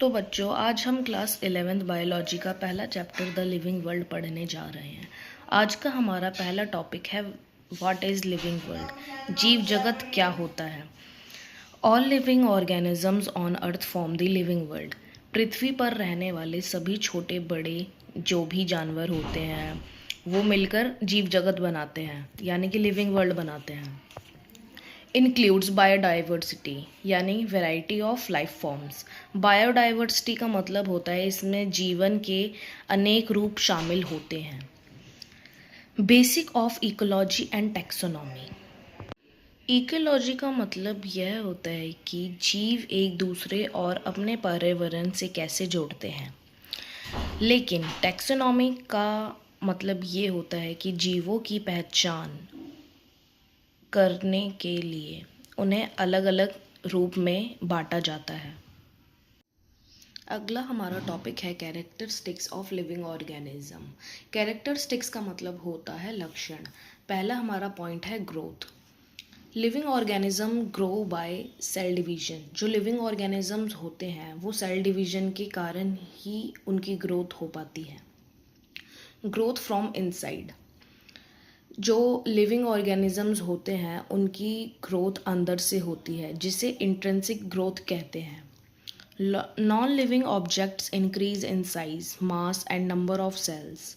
तो बच्चों, आज हम क्लास 11th बायोलॉजी का पहला चैप्टर द लिविंग वर्ल्ड पढ़ने जा रहे हैं। आज का हमारा पहला टॉपिक है व्हाट इज़ लिविंग वर्ल्ड, जीव जगत क्या होता है। All living organisms on earth form the living world. पृथ्वी पर रहने वाले सभी छोटे बड़े जो भी जानवर होते हैं वो मिलकर जीव जगत बनाते हैं, यानी कि लिविंग वर्ल्ड बनाते हैं। इंक्लूड्स बायोडाइवर्सिटी यानी variety of life forms. Biodiversity का मतलब होता है इसमें जीवन के अनेक रूप शामिल होते हैं। Basic of ecology and taxonomy. Ecology का मतलब यह होता है कि जीव एक दूसरे और अपने पर्यावरण से कैसे जोड़ते हैं। लेकिन टैक्सोनॉमी का मतलब ये होता है कि जीवों की पहचान करने के लिए उन्हें अलग अलग रूप में बांटा जाता है। अगला हमारा टॉपिक है characteristics of living organism. Characteristics का मतलब होता है लक्षण। पहला हमारा पॉइंट है growth. Living organism grow by cell division. जो लिविंग ऑर्गेनिजम्स होते हैं वो सेल डिवीजन के कारण ही उनकी ग्रोथ हो पाती है। Growth from inside. जो लिविंग ऑर्गेनिजम्स होते हैं उनकी ग्रोथ अंदर से होती है, जिसे इंट्रिंसिक ग्रोथ कहते हैं। Non living objects increase in size, mass and number of cells.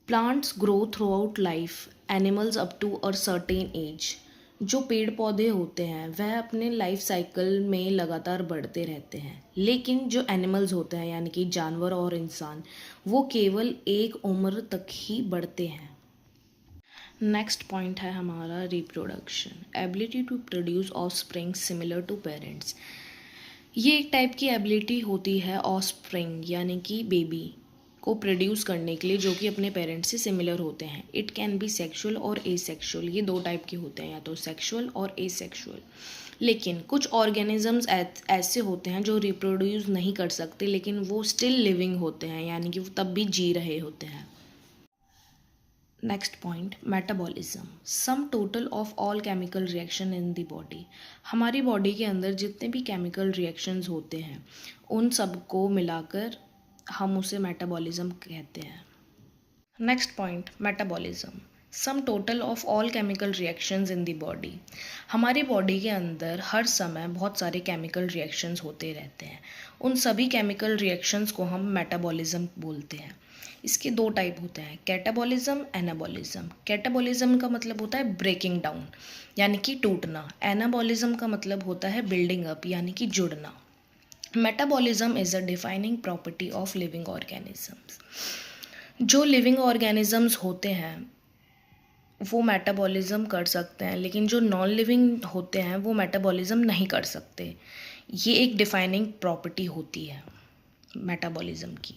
Plants grow throughout life, animals up to a certain age. जो पेड़ पौधे होते हैं वह अपने लाइफ साइकिल में लगातार बढ़ते रहते हैं, लेकिन जो एनिमल्स होते हैं यानी कि जानवर और इंसान वो केवल एक उम्र तक ही बढ़ते हैं। नेक्स्ट पॉइंट है हमारा reproduction. Ability to produce offspring similar to parents. ये एक टाइप की एबिलिटी होती है ऑफस्प्रिंग यानी कि बेबी को प्रोड्यूस करने के लिए जो कि अपने पेरेंट्स से सिमिलर होते हैं। इट कैन बी सेक्सुअल और एसेक्सुअल। ये दो टाइप के होते हैं, या तो सेक्सुअल और एसेक्सुअल। लेकिन कुछ ऑर्गेनिजम्स ऐसे होते हैं जो रिप्रोड्यूस नहीं कर सकते लेकिन वो स्टिल लिविंग होते हैं, यानी कि वो तब भी जी रहे होते हैं। Next point, metabolism. Sum total of all chemical reaction in the body. हमारी बॉडी के अंदर जितने भी केमिकल रिएक्शंस होते हैं उन सबको मिलाकर हम उसे मेटाबॉलिज्म कहते हैं। Next point, metabolism. Sum total of all chemical reactions in the body. हमारी बॉडी के अंदर हर समय बहुत सारे केमिकल रिएक्शंस होते रहते हैं। उन सभी केमिकल रिएक्शंस को हम मेटाबॉलिज्म बोलते हैं। इसके दो टाइप होते हैं, कैटाबॉलिज्म, एनाबॉलिज्म। कैटाबॉलिज्म का मतलब होता है ब्रेकिंग डाउन यानी कि टूटना। एनाबॉलिज्म का मतलब होता है बिल्डिंग अप यानी कि जुड़ना। Metabolism is a defining property of living organisms. जो लिविंग ऑर्गेनिजम्स होते हैं वो मेटाबॉलिज्म कर सकते हैं, लेकिन जो नॉन लिविंग होते हैं वो मेटाबॉलिज्म नहीं कर सकते। ये एक डिफाइनिंग प्रॉपर्टी होती है मेटाबॉलिज्म की।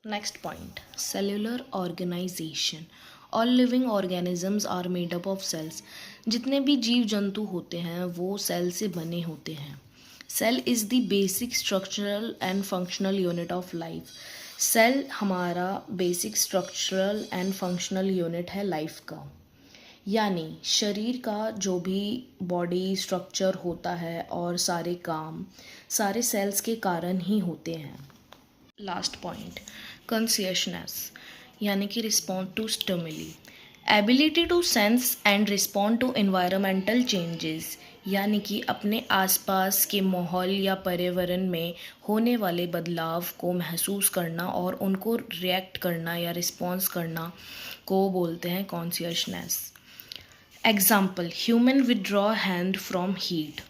Next point, cellular organisation. All living organisms are made up of cells. जितने भी जीव जंतु होते हैं वो सेल से बने होते हैं। Cell is the basic structural and functional unit of life. Cell हमारा basic structural and functional unit है लाइफ का, यानी शरीर का जो भी बॉडी स्ट्रक्चर होता है और सारे काम सारे सेल्स के कारण ही होते हैं। लास्ट पॉइंट, कॉन्शियसनेस यानी कि respond to stimuli. Ability to sense and respond to environmental changes, यानी कि अपने आसपास के माहौल या पर्यावरण में होने वाले बदलाव को महसूस करना और उनको रिएक्ट करना या रिस्पॉन्स करना को बोलते हैं consciousness. Example, human withdraw hand from heat.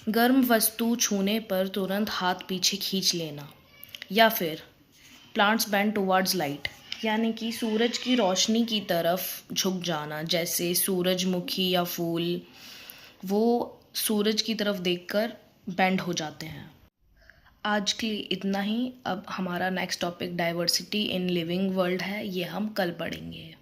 गर्म वस्तु छूने पर तुरंत हाथ पीछे खींच लेना। या फिर प्लांट्स बेंड टुवर्ड्स लाइट, यानी कि सूरज की रोशनी की तरफ झुक जाना। जैसे सूरजमुखी या फूल वो सूरज की तरफ देखकर बेंड हो जाते हैं। आज के लिए इतना ही। अब हमारा next topic diversity in living world है, ये हम कल पढ़ेंगे।